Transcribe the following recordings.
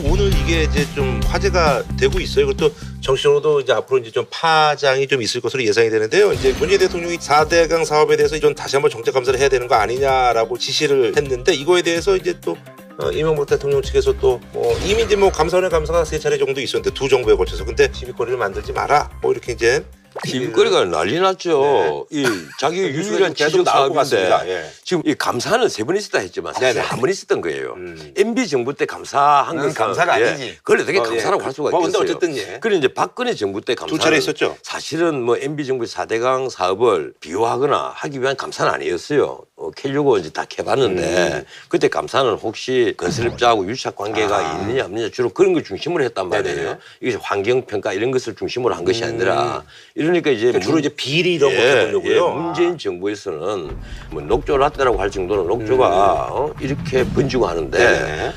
오늘 이게 이제 좀 화제가 되고 있어요. 그것도 정치적으로도 이제 앞으로 이제 좀 파장이 좀 있을 것으로 예상이 되는데요. 이제 문재인 대통령이 4대강 사업에 대해서 좀 다시 한번 정책 감사를 해야 되는 거 아니냐라고 지시를 했는데 이거에 대해서 이제 또 이명박 대통령 측에서 또 이미 이제 감사원의 감사가 3차례 정도 있었는데 두 정부에 걸쳐서 근데 시비거리를 만들지 마라. 이렇게 이제 시비거리가 난리 났죠. 이 자기 유일한 지적 사업인데 예. 지금 이 감사는 3번 있었다 했지만 사실 한 번 있었던 거예요. MB 정부 때 감사한 것은 감사가 아니지. 그걸 어떻게 감사라고 할 수가 근데 있겠어요. 어쨌든 예. 그래 이제 박근혜 정부 때 감사는 2차례 있었죠. 사실은 MB 정부의 4대강 사업을 비호하거나 하기 위한 감사는 아니었어요. 캐려고 이제 다 캐봤는데 그때 감사는 혹시 건설업자하고 유착 관계가 있느냐 없느냐 주로 그런 걸 중심으로 했단 말이에요. 네네. 이게 환경평가 이런 것을 중심으로 한 것이 아니라 이러니까 이제 주로 이제 비리 이런 거 해보려고요. 문재인 정부에서는 녹조 라떼라고 할 정도로 녹조가 이렇게 번지고 하는데 네.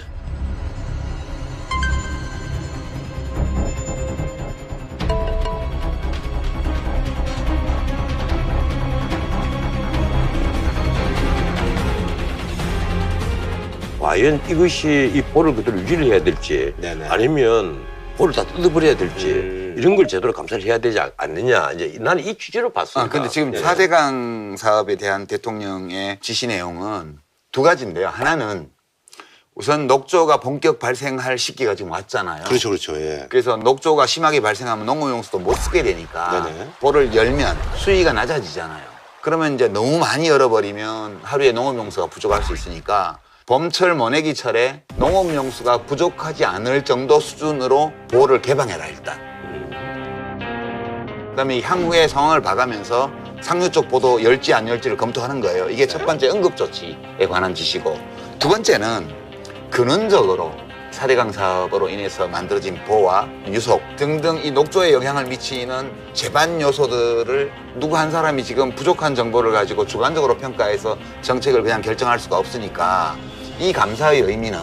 과연 이것이 이 볼을 그대로 유지를 해야 될지 네네. 아니면 볼을 다 뜯어버려야 될지 이런 걸 제대로 감사를 해야 되지 않느냐 이제 나는 이 취지로 봤습니다. 근데 지금 4대강 사업에 대한 대통령의 지시 내용은 두 가지인데요. 하나는 우선 녹조가 본격 발생할 시기가 지금 왔잖아요. 그렇죠, 그렇죠. 예. 그래서 녹조가 심하게 발생하면 농업용수도 못 쓰게 되니까 네네. 볼을 열면 수위가 낮아지잖아요. 그러면 이제 너무 많이 열어버리면 하루에 농업용수가 부족할 수 있으니까 봄철 모내기철에 농업용수가 부족하지 않을 정도 수준으로 보를 개방해라 일단. 그다음에 향후의 상황을 봐가면서 상류 쪽 보도 열지 안 열지를 검토하는 거예요. 이게 첫 번째 응급조치에 관한 지시고 두 번째는 근원적으로 4대강 사업으로 인해서 만들어진 보와 유속 등등 이 녹조에 영향을 미치는 제반 요소들을 누구 한 사람이 지금 부족한 정보를 가지고 주관적으로 평가해서 정책을 그냥 결정할 수가 없으니까 이 감사의 의미는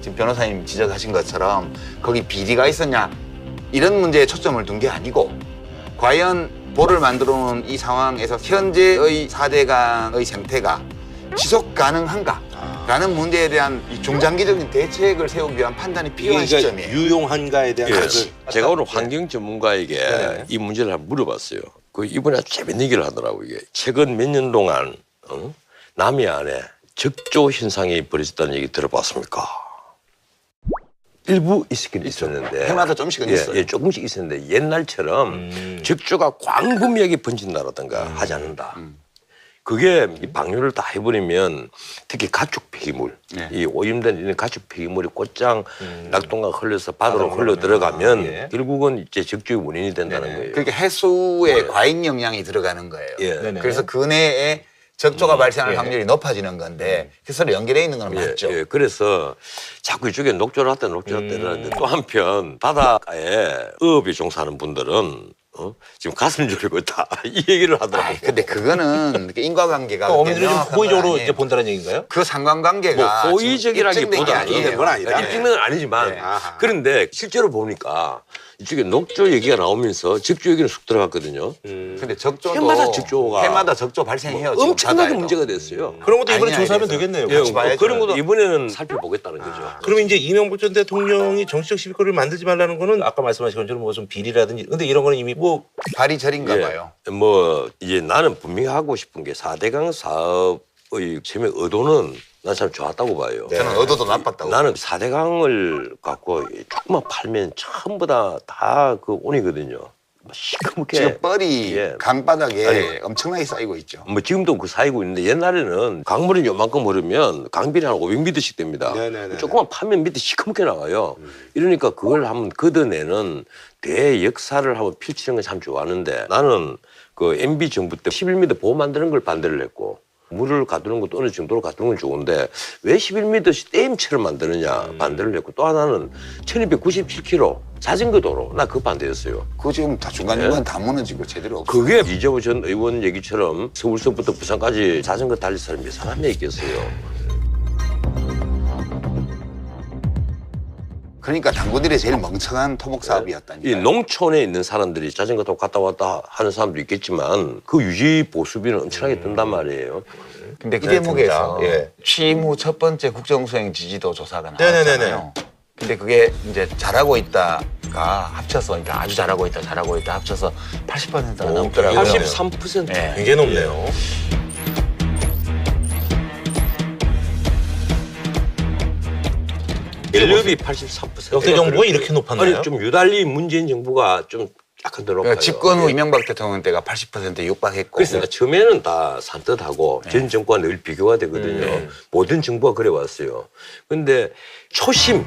지금 변호사님 지적하신 것처럼 거기 비리가 있었냐 이런 문제에 초점을 둔 게 아니고 과연 보를 만들어 놓은 이 상황에서 현재의 4대강의 생태가 지속 가능한가 라는 문제에 대한 이 중장기적인 대책을 세우기 위한 판단이 필요한 시점이에요. 유용한가에 대한 제가 오늘 환경 전문가에게 네네. 이 문제를 한번 물어봤어요. 이번에 아주 재밌는 얘기를 하더라고요. 이게 최근 몇 년 동안 남해안에 적조 현상이 벌어졌다는 얘기 들어봤습니까? 일부 있었긴 있었는데 해마다 조금씩은 있어요. 조금씩 있었는데 옛날처럼 적조가 광범위하게 번진다라든가 하지 않는다. 그게 이 방류를 다 해버리면 특히 가축 폐기물, 이 오염된 이런 가축 폐기물이 곧장 낙동강 흘러서 바다로 흘러 들어가면 결국은 이제 적조의 원인이 된다는 거예요. 그러니까 해수에 과잉 영향이 들어가는 거예요. 그래서 그 내에 적조가 발생할 확률이 높아지는 건데 서로 연결해 있는 건 맞죠. 그래서 자꾸 이쪽에 녹조라떼 이러는데 또 한편 바닷가에 어업에 종사하는 분들은 지금 가슴 졸이고 있다 이 얘기를 하더라고요. 근데 그거는 인과관계가 어머니들이 좀 호의적으로 이제 본다는 얘기인가요? 그 상관관계가 호의적이라기보다 아닙니다. 입증된 건 아니지만 그런데 실제로 보니까 이쪽에 녹조 얘기가 나오면서 적조 얘기는 쑥 들어갔거든요. 근데 적조도 해마다 적조 발생해요. 엄청나게 문제가 됐어요. 그런 것도 이번에 조사하면 되겠네요. 같이 봐야죠. 그런 것도 이번에는 살펴보겠다는 거죠. 그러면 이제 이명박 전 대통령이 정치적 시비거리를 만들지 말라는 거는 아까 말씀하신 것처럼 무슨 비리라든지 근데 이런 거는 이미 발이 저린가 봐요. 이제 나는 분명히 하고 싶은 게 4대강 사업의 처음에 의도는 난 참 좋았다고 봐요. 저는 의도도 나빴다고. 나는 4대강을 갖고 조금만 팔면 전부 다 그 온이거든요. 시커멓게. 지금 뻘이 강바닥에 엄청나게 쌓이고 있죠. 지금도 그 쌓이고 있는데 옛날에는 강물이 요만큼 흐르면 강비이 한 500m씩 됩니다. 조금만 파면 밑에 시커멓게 나와요. 이러니까 그걸 한번 걷어내는 대역사를 한번 펼치는 건 참 좋아하는데 나는 그 MB 정부 때 11m 보호 만드는 걸 반대를 했고 물을 가두는 것도 어느 정도로 가두는 건 좋은데 왜 11m씩 댐처럼 만드느냐 반대를 했고 또 하나는 1297km 자전거 도로 나 그 반대였어요. 그거 지금 다 중간중간 다 무너지고 제대로 없어요. 그게 이재호 전 의원 얘기처럼 서울서부터 부산까지 자전거 달릴 사람이 몇 사람이 있겠어요. 그러니까 당구들이 제일 멍청한 토목 사업이었다니까요. 이 농촌에 있는 사람들이 자전거 타고 갔다 왔다 하는 사람도 있겠지만 그 유지 보수비는 엄청나게 든단 말이에요. 근데 이 대목에서 취임 후 첫 번째 국정수행 지지도 조사가 나왔잖아요. 근데 그게 이제 잘하고 있다가 합쳐서 그러니까 아주 잘하고 있다 합쳐서 80%가 넘더라고요. 83%. 네. 굉장히 높네요. 갤럽이 83%. 역대 정부가 이렇게 높았나요? 아니 좀 유달리 문재인 정부가 좀 약간 더 높아요. 그러니까 집권 후 예. 이명박 대통령 때가 80%에 육박했고. 그래서 처음에는 다 산뜻하고 전 정부와 늘 비교가 되거든요. 모든 정부가 그래 왔어요. 근데 초심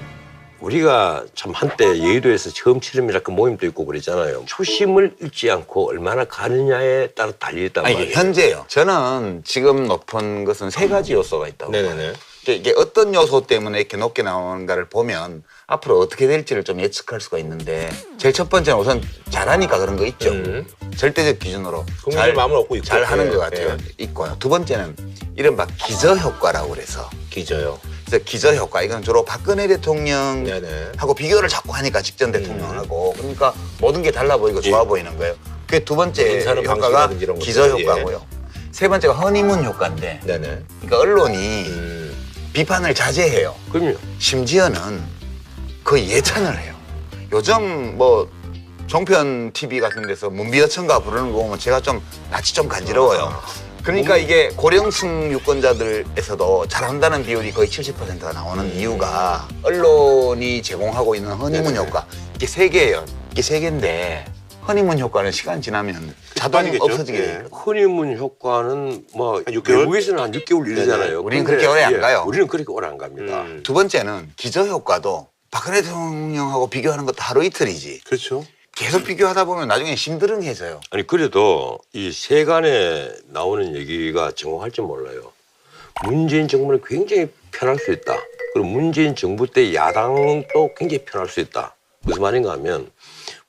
우리가 참 한때 여의도에서 처음 치름이라 그 모임도 있고 그랬잖아요. 초심을 잃지 않고 얼마나 가느냐에 따라 달려있단 아니, 말이에요. 이게 현재요. 저는 지금 높은 것은 세 가지 요소가 있다고 봐요. 네네네. 이게 어떤 요소 때문에 이렇게 높게 나오는가를 보면 앞으로 어떻게 될지를 좀 예측할 수가 있는데 제일 첫 번째는 우선 잘하니까 그런 거 있죠. 절대적 기준으로 국민들 마음을 얻고 있고. 잘 하는 예, 것 같아요. 예. 있고요. 두 번째는 이른바 기저효과라고 그래서 기저요. 그래서 기저효과 이건 주로 박근혜 대통령하고 네네. 비교를 자꾸 하니까 직전 대통령하고 그러니까 모든 게 달라 보이고 좋아 보이는 거예요. 그게 두 번째 인사하는 효과가 방식이라든지 이런 것들. 기저효과고요. 세 번째가 허니문 효과인데 네네. 그러니까 언론이 비판을 자제해요. 그럼요. 심지어는 거의 예찬을 해요. 요즘 뭐 종편 TV 같은 데서 문비어천가 부르는 거 보면 제가 좀 낯이 좀 간지러워요. 그러니까 이게 고령층 유권자들에서도 잘한다는 비율이 거의 70%가 나오는 이유가 언론이 제공하고 있는 허니문 효과. 이게 세 개예요. 이게 세 개인데 허니문 효과는 시간 지나면 자동 빠지겠죠? 없어지게 예. 돼요. 허니문 효과는 뭐 한 6개월? 외국에서는 한 6개월 이르잖아요. 우리는 근데 그렇게 오래 안 가요. 우리는 그렇게 오래 안 갑니다. 두 번째는 기저효과도 박근혜 대통령하고 비교하는 것도 하루 이틀이지. 그렇죠. 계속 비교하다 보면 나중에 심드렁해져요. 아니 그래도 이 세간에 나오는 얘기가 정확할지 몰라요. 문재인 정부는 굉장히 편할 수 있다. 그리고 문재인 정부 때 야당도 굉장히 편할 수 있다. 무슨 말인가 하면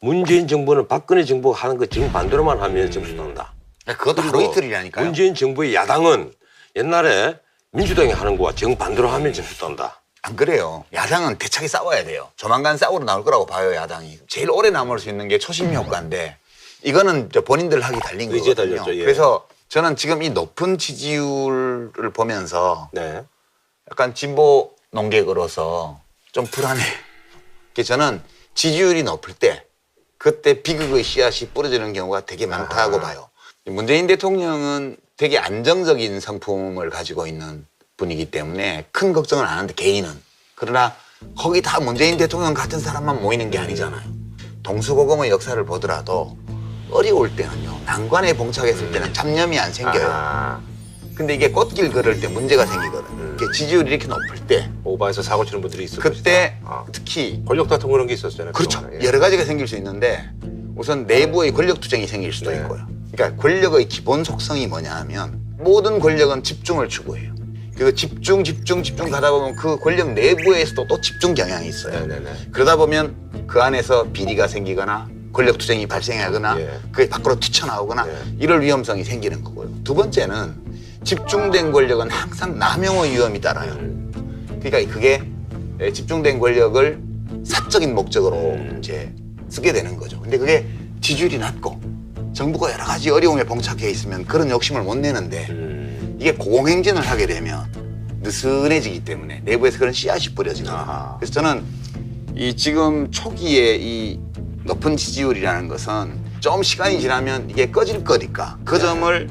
문재인 정부는 박근혜 정부가 하는 거 정반대로만 하면 점수 딴다. 그것도 하루 이틀이라니까요. 문재인 정부의 야당은 옛날에 민주당이 하는 거와 정반대로 하면 점수 딴다. 안 그래요. 야당은 대차게 싸워야 돼요. 조만간 싸우러 나올 거라고 봐요, 야당이. 제일 오래 남을 수 있는 게 초심 효과인데 이거는 본인들 하기 달린 의지에 거거든요. 달렸죠, 예. 그래서 저는 지금 이 높은 지지율을 보면서 네. 약간 진보 농객으로서 좀 불안해. 그래서 저는 지지율이 높을 때 그때 비극의 씨앗이 뿌려지는 경우가 되게 많다고 봐요. 문재인 대통령은 되게 안정적인 성품을 가지고 있는 분이기 때문에 큰 걱정은 안 하는데 개인은. 그러나 거기 다 문재인 대통령 같은 사람만 모이는 게 아니잖아요. 동수고금의 역사를 보더라도 어려울 때는요. 난관에 봉착했을 때는 잡념이 안 생겨요. 근데 이게 꽃길 걸을 때 문제가 생기거든요. 이게 지지율이 이렇게 높을 때 오바에서 사고 치는 분들이 있을 그때 것이다. 특히 권력 다툼 그런 게 있었잖아요. 그렇죠. 그동안에. 예. 여러 가지가 생길 수 있는데 우선 내부의 권력 투쟁이 생길 수도 네. 있고요. 그러니까 권력의 기본 속성이 뭐냐 하면 모든 권력은 집중을 추구해요. 그 집중 가다 보면 그 권력 내부에서도 또 집중 경향이 있어요. 네네네. 그러다 보면 그 안에서 비리가 생기거나 권력 투쟁이 발생하거나 예. 그게 밖으로 튀쳐나오거나 예. 이럴 위험성이 생기는 거고요. 두 번째는 집중된 권력은 항상 남용의 위험이 따라요. 그러니까 그게 집중된 권력을 사적인 목적으로 이제 쓰게 되는 거죠. 근데 그게 지지율이 낮고 정부가 여러 가지 어려움에 봉착해 있으면 그런 욕심을 못 내는데 이게 공행진을 하게 되면 느슨해지기 때문에 내부에서 그런 씨앗이 뿌려지거든요. 아하. 그래서 저는 이 지금 초기에 이 높은 지지율이라는 것은 좀 시간이 지나면 이게 꺼질 거니까 그 점을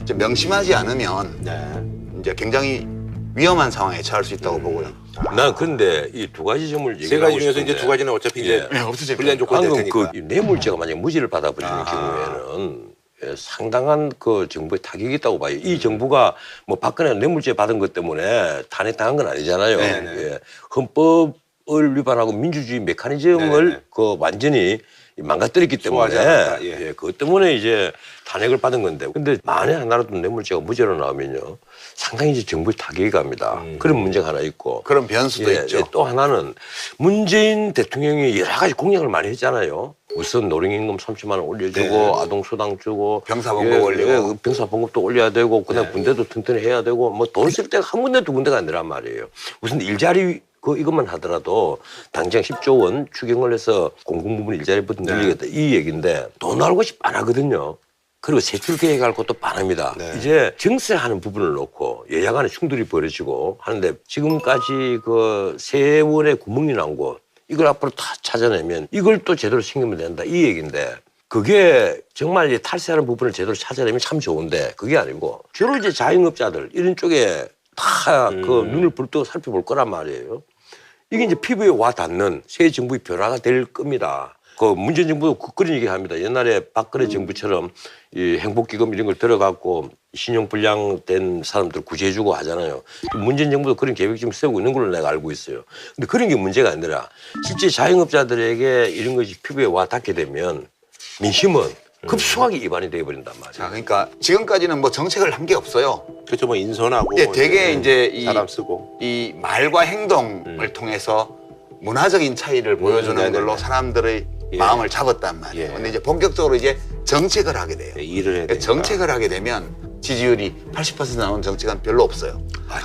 이제 명심하지 않으면 네. 이제 굉장히 위험한 상황에 처할 수 있다고 보고요. 난 근데 이 두 가지 점을 세 얘기하고 가지 중에서 싶은데 이제 두 가지는 어차피 이제 네, 없어질 불리한 조건이 될 방금 테니까. 그 뇌물죄가 만약 무죄를 받아버리는 아하. 경우에는 상당한 그 정부의 타격이 있다고 봐요. 이 정부가 뭐 박근혜 뇌물죄 받은 것 때문에 탄핵당한 건 아니잖아요. 네네. 예. 헌법을 위반하고 민주주의 메커니즘을 네네. 그 완전히 망가뜨렸기 때문에 소화하지 않았다. 예. 그것 때문에 이제 탄핵을 받은 건데 근데 만에 하나라도 뇌물죄가 무죄로 나오면요 상당히 이제 정부의 타격이 갑니다. 그런 문제가 하나 있고 그런 변수도 있죠. 또 하나는 문재인 대통령이 여러 가지 공약을 많이 했잖아요. 우선 노령임금 30만 원 올려주고 네. 아동수당 주고 병사봉급 올리고. 그 병사봉급도 올려야 되고 그다음 네. 군대도 튼튼히 해야 되고 뭐 돈 쓸 때가 한 군데 두 군데가 아니란 말이에요. 무슨 일자리 그 이것만 하더라도 당장 10조 원 추경을 해서 공공부문 일자리부터 늘리겠다 이 얘기인데 돈 나올 것이 안 하거든요. 그리고 세출 계획할 것도 많습니다. 네. 이제 정세하는 부분을 놓고 여야 간에 충돌이 벌어지고 하는데 지금까지 그 세원의 구멍이 난 곳 이걸 앞으로 다 찾아내면 이걸 또 제대로 챙기면 된다 이 얘기인데 그게 정말 이제 탈세하는 부분을 제대로 찾아내면 참 좋은데 그게 아니고 주로 이제 자영업자들 이런 쪽에 다 그 눈을 불뜨고 살펴볼 거란 말이에요. 이게 이제 피부에 와 닿는 새 정부의 변화가 될 겁니다. 그 문재인 정부도 그런 얘기 합니다. 옛날에 박근혜 정부처럼 이 행복기금 이런 걸 들어갖고 신용불량된 사람들 구제해주고 하잖아요. 문재인 정부도 그런 계획 지금 세우고 있는 걸로 내가 알고 있어요. 근데 그런 게 문제가 아니라 실제 자영업자들에게 이런 것이 피부에 와 닿게 되면 민심은 급속하게 이반이 돼버린단 말이에요. 자, 그러니까 지금까지는 뭐 정책을 한 게 없어요. 그렇죠. 뭐 인선하고 예, 되게 이제 이 사람 쓰고 이 말과 행동을 통해서 문화적인 차이를 보여주는 네네네. 걸로 사람들의 예. 마음을 잡았단 말이에요. 예. 근데 이제 본격적으로 이제 정책을 하게 돼요. 일을 해야 되니까. 정책을 하게 되면 지지율이 80% 나오는 정책은 별로 없어요.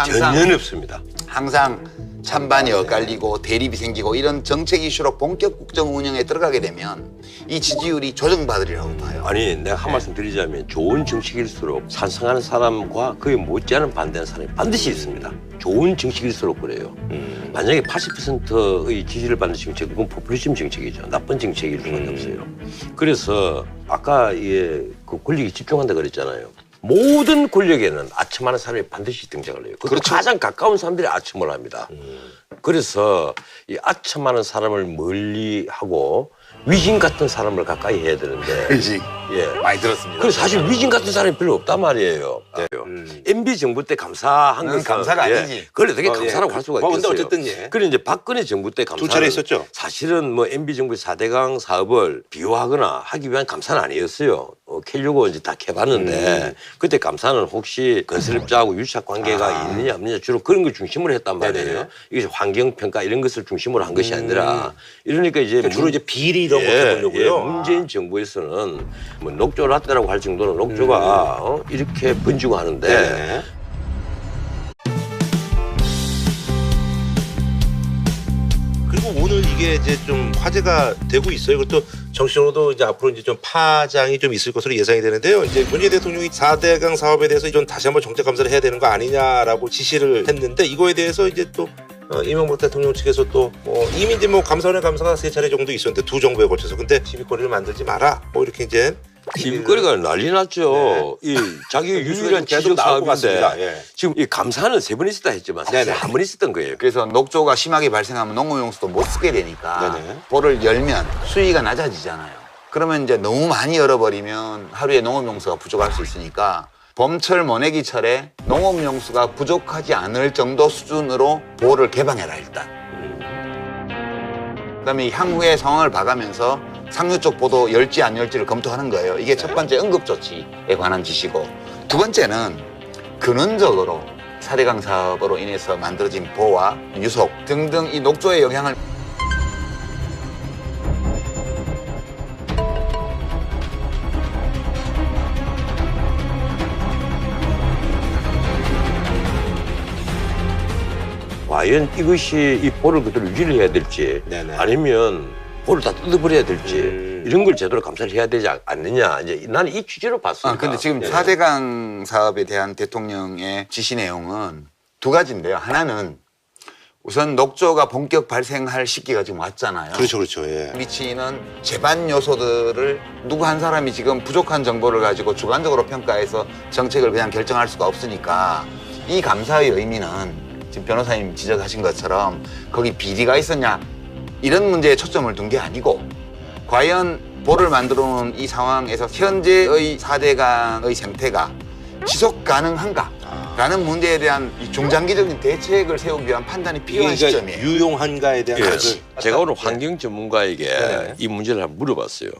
전혀 없습니다. 항상 찬반이 엇갈리고 대립이 생기고 이런 정책 이슈로 본격 국정 운영에 들어가게 되면 이 지지율이 조정받으리라고 봐요. 아니 내가 한 말씀 드리자면 좋은 정책일수록 찬성하는 사람과 그에 못지않은 반대하는 사람이 반드시 있습니다. 좋은 정책일수록 그래요. 만약에 80%의 지지를 받는 정책 그건 포퓰리즘 정책이죠. 나쁜 정책일 수밖에 없어요. 그래서 아까 그 권력이 집중한다 그랬잖아요. 모든 권력에는 아첨하는 사람이 반드시 등장을 해요. 그렇죠. 가장 가까운 사람들이 아첨을 합니다. 그래서 이 아첨하는 사람을 멀리하고 위진 같은 사람을 가까이 해야 되는데 위진. 예. 많이 들었습니다. 그래서 사실 위진 같은 사람이 별로 없단 말이에요. MB 정부 때 감사한 것은 감사가 아니지. 그걸 되게 감사라고 할 수가 뭐 있겠어요. 근데 어쨌든 예. 그래 이제 박근혜 정부 때 감사 두 차례 있었죠. 사실은 뭐 MB 정부의 4대강 사업을 비호하거나 하기 위한 감사는 아니었어요. 캐려고 이제 다 해봤는데 그때 감사는 혹시 건설업자하고 유착 관계가 있느냐 없느냐 주로 그런 걸 중심으로 했단 말이에요. 네네. 이게 환경 평가 이런 것을 중심으로 한 것이 아니라 이러니까 이제 주로 이제 비리 이런 거 해보려고요. 문재인 정부에서는 뭐 녹조 라떼라고 할 정도로 녹조가 이렇게 번지고 하는데 네네. 그리고 오늘 이게 이제 좀 화제가 되고 있어요. 그것도 정치적으로도 이제 앞으로 이제 좀 파장이 좀 있을 것으로 예상이 되는데요. 이제 문재인 대통령이 4대강 사업에 대해서 좀 다시 한번 정책 감사를 해야 되는 거 아니냐라고 지시를 했는데 이거에 대해서 이제 또 이명박 대통령 측에서 또 이미 이제 뭐 감사원의 감사가 3차례 정도 있었는데 두 정부에 걸쳐서 근데 시비거리를 만들지 마라. 뭐 이렇게 이제 시비거리가 난리 났죠. 이 자기 유일한 계속 지적 나올 것 사업인데 같습니다. 예. 지금 이 감사는 3번 있었다 했지만 사실 네네. 한 번 있었던 거예요. 그래서 녹조가 심하게 발생하면 농업용수도 못 쓰게 되니까 네네. 볼을 열면 수위가 낮아지잖아요. 그러면 이제 너무 많이 열어버리면 하루에 농업용수가 부족할 수 있으니까 봄철 모내기철에 농업용수가 부족하지 않을 정도 수준으로 볼을 개방해라 일단. 그다음에 향후의 상황을 봐가면서 상류 쪽 보도 열지 안 열지를 검토하는 거예요. 이게 첫 번째 응급조치에 관한 지시고 두 번째는 근원적으로 4대강 사업으로 인해서 만들어진 보와 유속 등등 이 녹조의 영향을 과연 이것이 이 볼을 그대로 유지를 해야 될지 네네. 아니면 볼을 다 뜯어버려야 될지 이런 걸 제대로 감사를 해야 되지 않느냐 이제 나는 이 취지로 봤습니다. 근데 지금 예. 4대강 사업에 대한 대통령의 지시 내용은 두 가지인데요. 하나는 우선 녹조가 본격 발생할 시기가 지금 왔잖아요. 그렇죠, 그렇죠. 예. 미치는 제반 요소들을 누구 한 사람이 지금 부족한 정보를 가지고 주관적으로 평가해서 정책을 그냥 결정할 수가 없으니까 이 감사의 의미는 지금 변호사님 지적하신 것처럼 거기 비리가 있었냐 이런 문제에 초점을 둔 게 아니고 과연 볼을 만들어 놓은 이 상황에서 현재의 4대강의 생태가 지속 가능한가? 라는 문제에 대한 이 중장기적인 대책을 세우기 위한 판단이 필요한 시점이에요. 유용한가에 대한 예. 것을 제가 오늘 환경 전문가에게 네네. 이 문제를 한번 물어봤어요.